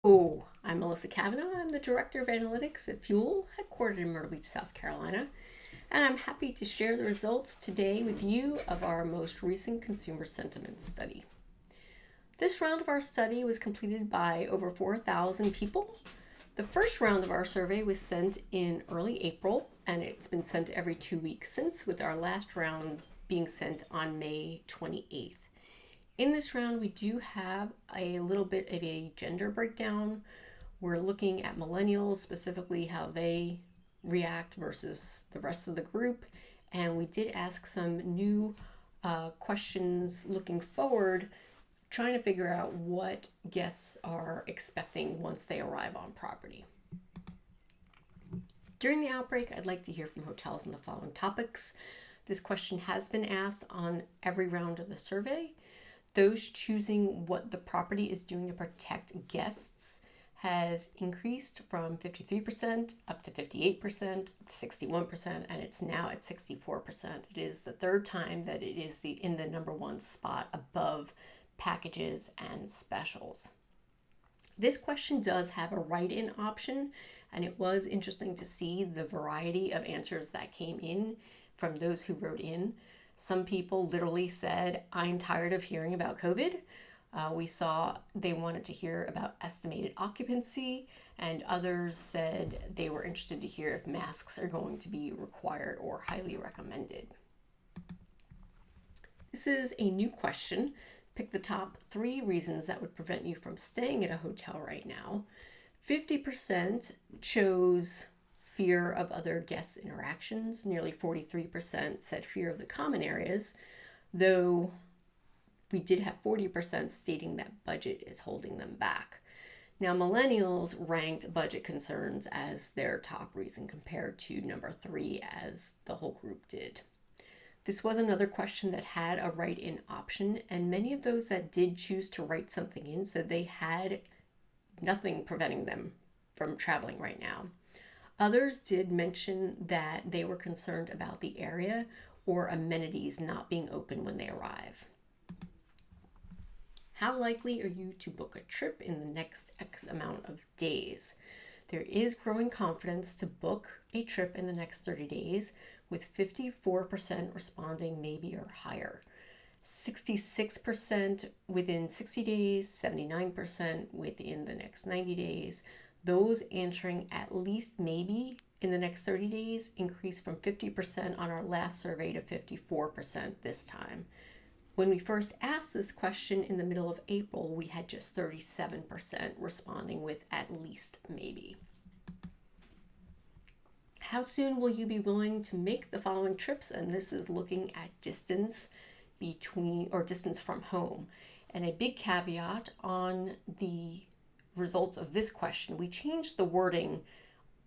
Oh, I'm Melissa Kavanagh. I'm the Director of Analytics at Fuel, headquartered in Myrtle Beach, South Carolina. And I'm happy to share the results today with you of our most recent consumer sentiment study. This round of our study was completed by over 4,000 people. The first round of our survey was sent in early April, and it's been sent every 2 weeks since, with our last round being sent on May 28th. In this round, we do have a little bit of a gender breakdown. We're looking at millennials, specifically how they react versus the rest of the group. And we did ask some new questions looking forward, trying to figure out what guests are expecting once they arrive on property. During the outbreak, I'd like to hear from hotels on the following topics. This question has been asked on every round of the survey. Those choosing what the property is doing to protect guests has increased from 53% up to 58%, up to 61%, and it's now at 64%. It is the third time that it is in the number one spot above packages and specials. This question does have a write-in option, and it was interesting to see the variety of answers that came in from those who wrote in. Some people literally said, I'm tired of hearing about COVID. We saw they wanted to hear about estimated occupancy, and others said they were interested to hear if masks are going to be required or highly recommended. This is a new question. Pick the top 3 reasons that would prevent you from staying at a hotel right now. 50% chose fear of other guests' interactions. Nearly 43% said fear of the common areas, though we did have 40% stating that budget is holding them back. Now, millennials ranked budget concerns as their top reason compared to number 3 as the whole group did. This was another question that had a write-in option, and many of those that did choose to write something in said they had nothing preventing them from traveling right now. Others did mention that they were concerned about the area or amenities not being open when they arrive. How likely are you to book a trip in the next X amount of days? There is growing confidence to book a trip in the next 30 days, with 54% responding maybe or higher. 66% within 60 days, 79% within the next 90 days. Those answering at least maybe in the next 30 days increased from 50% on our last survey to 54% this time. When we first asked this question in the middle of April, we had just 37% responding with at least maybe. How soon will you be willing to make the following trips? And this is looking at distance between or distance from home. And a big caveat on the results of this question, we changed the wording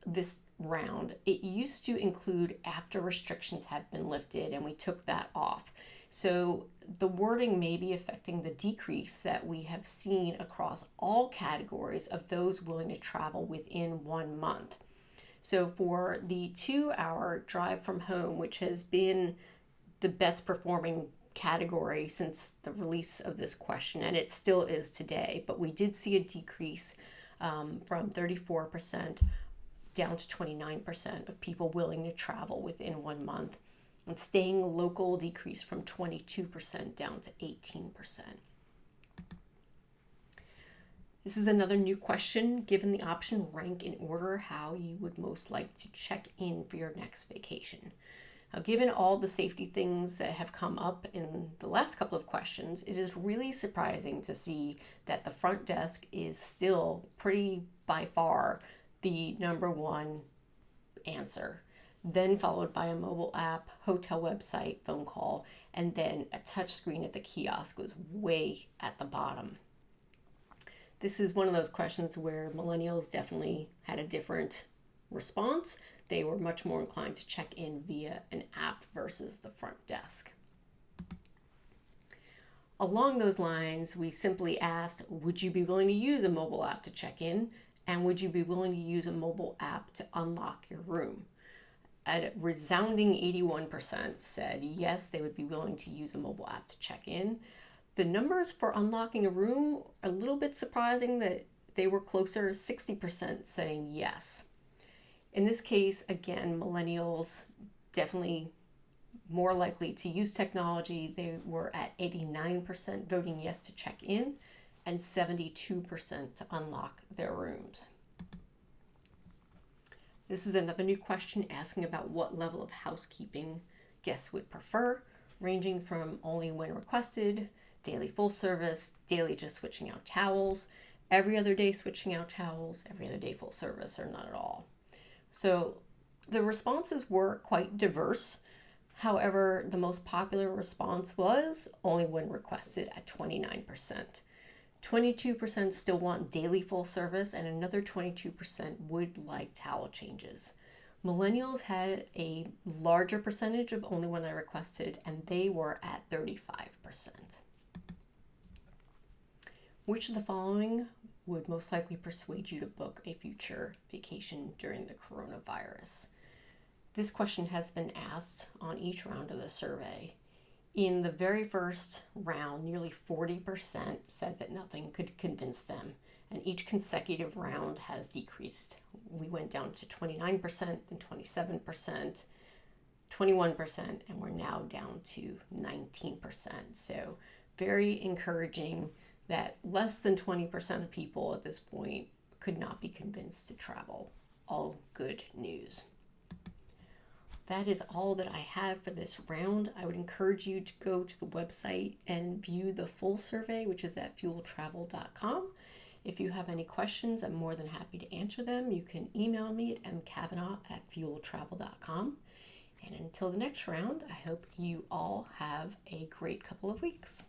this round. It used to include after restrictions have been lifted, and we took that off. So the wording may be affecting the decrease that we have seen across all categories of those willing to travel within 1 month. So for the 2-hour drive from home, which has been the best performing category since the release of this question, and it still is today, but we did see a decrease from 34% down to 29% of people willing to travel within 1 month, and staying local decreased from 22% down to 18%. This is another new question. Given the option, rank in order how you would most like to check in for your next vacation. Now, given all the safety things that have come up in the last couple of questions, it is really surprising to see that the front desk is still pretty by far the number one answer, then followed by a mobile app, hotel website, phone call, and then a touch screen at the kiosk was way at the bottom. This is one of those questions where millennials definitely had a different response. They were much more inclined to check in via an app versus the front desk. Along those lines, we simply asked, would you be willing to use a mobile app to check in? And would you be willing to use a mobile app to unlock your room? A resounding 81% said yes, they would be willing to use a mobile app to check in. The numbers for unlocking a room are a little bit surprising that they were closer, 60% saying yes. In this case, again, millennials definitely more likely to use technology. They were at 89% voting yes to check in and 72% to unlock their rooms. This is another new question asking about what level of housekeeping guests would prefer, ranging from only when requested, daily full service, daily just switching out towels, every other day switching out towels, every other day full service, or not at all. So the responses were quite diverse. However, the most popular response was only when requested at 29%. 22% still want daily full service, and another 22% would like towel changes. Millennials had a larger percentage of only when I requested, and they were at 35%. Which of the following would most likely persuade you to book a future vacation during the coronavirus? This question has been asked on each round of the survey. In the very first round, nearly 40% said that nothing could convince them, and each consecutive round has decreased. We went down to 29%, then 27%, 21%, and we're now down to 19%. So very encouraging that less than 20% of people at this point could not be convinced to travel. All good news. That is all that I have for this round. I would encourage you to go to the website and view the full survey, which is at fueltravel.com. If you have any questions, I'm more than happy to answer them. You can email me at mkavanagh@fueltravel.com. And until the next round, I hope you all have a great couple of weeks.